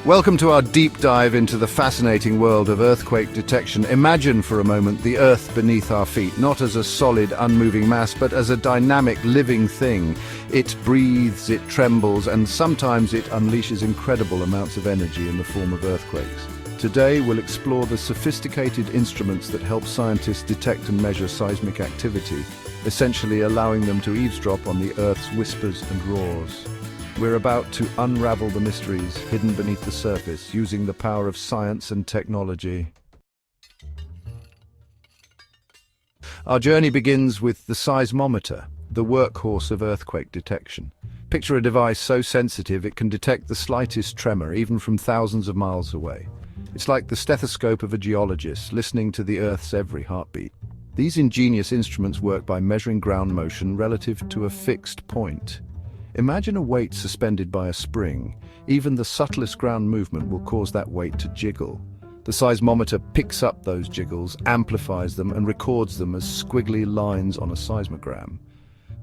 Welcome to our deep dive into the fascinating world of earthquake detection. Imagine for a moment the Earth beneath our feet, not as a solid, unmoving mass, but as a dynamic, living thing. It breathes, it trembles, and sometimes it unleashes incredible amounts of energy in the form of earthquakes. Today, we'll explore the sophisticated instruments that help scientists detect and measure seismic activity, essentially allowing them to eavesdrop on the Earth's whispers and roars. We're about to unravel the mysteries hidden beneath the surface using the power of science and technology. Our journey begins with the seismometer, the workhorse of earthquake detection. Picture a device so sensitive it can detect the slightest tremor, even from thousands of miles away. It's like the stethoscope of a geologist, listening to the Earth's every heartbeat. These ingenious instruments work by measuring ground motion relative to a fixed point. Imagine a weight suspended by a spring. Even the subtlest ground movement will cause that weight to jiggle. The seismometer picks up those jiggles, amplifies them, and records them as squiggly lines on a seismogram.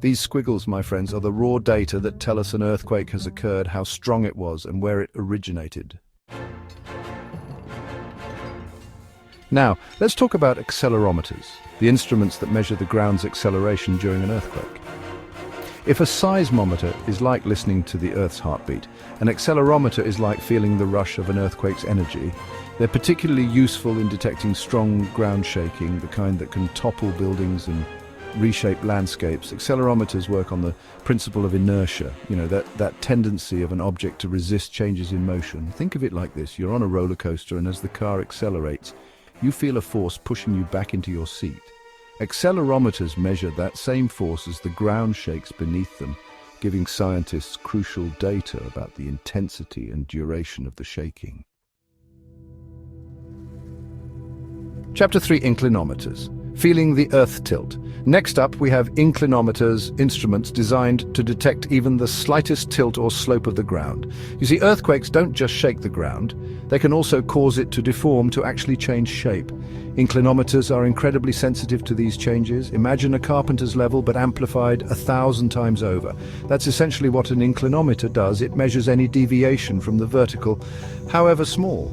These squiggles, my friends, are the raw data that tell us an earthquake has occurred, how strong it was, and where it originated. Now, let's talk about accelerometers, the instruments that measure the ground's acceleration during an earthquake. If a seismometer is like listening to the Earth's heartbeat, an accelerometer is like feeling the rush of an earthquake's energy. They're particularly useful in detecting strong ground shaking, the kind that can topple buildings and reshape landscapes. Accelerometers work on the principle of inertia, that tendency of an object to resist changes in motion. Think of it like this: you're on a roller coaster, and as the car accelerates, you feel a force pushing you back into your seat. Accelerometers measure that same force as the ground shakes beneath them, giving scientists crucial data about the intensity and duration of the shaking. Chapter 3: Inclinometers. Feeling the Earth tilt. Next up, we have inclinometers, instruments designed to detect even the slightest tilt or slope of the ground. You see, earthquakes don't just shake the ground, they can also cause it to deform, to actually change shape. Inclinometers are incredibly sensitive to these changes. Imagine a carpenter's level, but amplified 1,000 times over. That's essentially what an inclinometer does. It measures any deviation from the vertical, however small.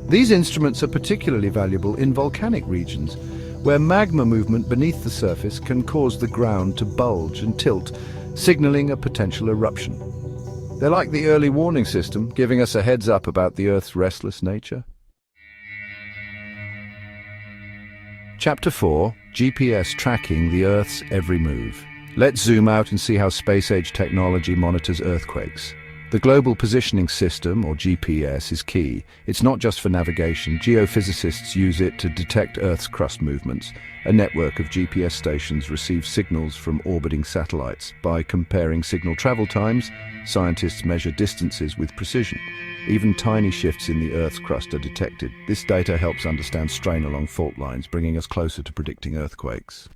These instruments are particularly valuable in volcanic regions, where magma movement beneath the surface can cause the ground to bulge and tilt, signaling a potential eruption. They're like the early warning system, giving us a heads up about the Earth's restless nature. Chapter 4: GPS tracking the Earth's every move. Let's zoom out and see how space-age technology monitors earthquakes. The Global Positioning System, or GPS, is key. It's not just for navigation. Geophysicists use it to detect Earth's crust movements. A network of GPS stations receives signals from orbiting satellites. By comparing signal travel times, scientists measure distances with precision. Even tiny shifts in the Earth's crust are detected. This data helps understand strain along fault lines, bringing us closer to predicting earthquakes.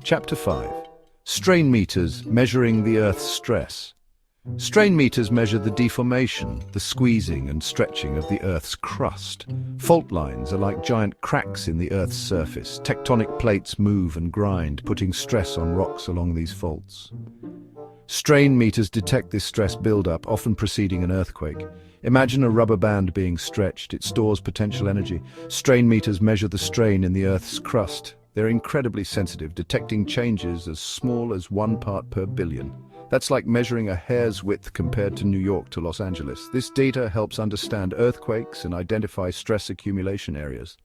Chapter 5: Strain meters measuring the Earth's stress. Strain meters measure the deformation, the squeezing and stretching of the Earth's crust. Fault lines are like giant cracks in the Earth's surface. Tectonic plates move and grind, putting stress on rocks along these faults. Strain meters detect this stress buildup, often preceding an earthquake. Imagine a rubber band being stretched. It stores potential energy. Strain meters measure the strain in the Earth's crust. They're incredibly sensitive, detecting changes as small as 1 part per billion. That's like measuring a hair's width compared to New York to Los Angeles. This data helps understand earthquakes and identify stress accumulation areas.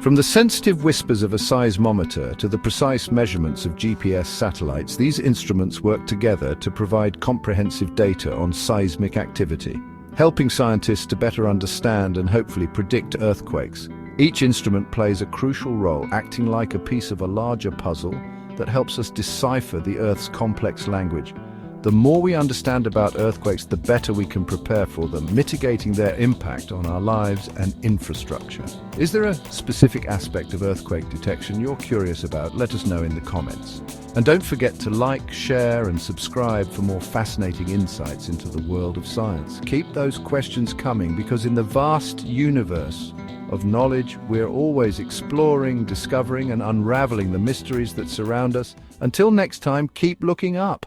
From the sensitive whispers of a seismometer to the precise measurements of GPS satellites, these instruments work together to provide comprehensive data on seismic activity, helping scientists to better understand and hopefully predict earthquakes. Each instrument plays a crucial role, acting like a piece of a larger puzzle that helps us decipher the Earth's complex language. The more we understand about earthquakes, the better we can prepare for them, mitigating their impact on our lives and infrastructure. Is there a specific aspect of earthquake detection you're curious about? Let us know in the comments. And don't forget to like, share, and subscribe for more fascinating insights into the world of science. Keep those questions coming, because in the vast universe, of knowledge. We're always exploring, discovering, and unraveling the mysteries that surround us. Until next time, keep looking up.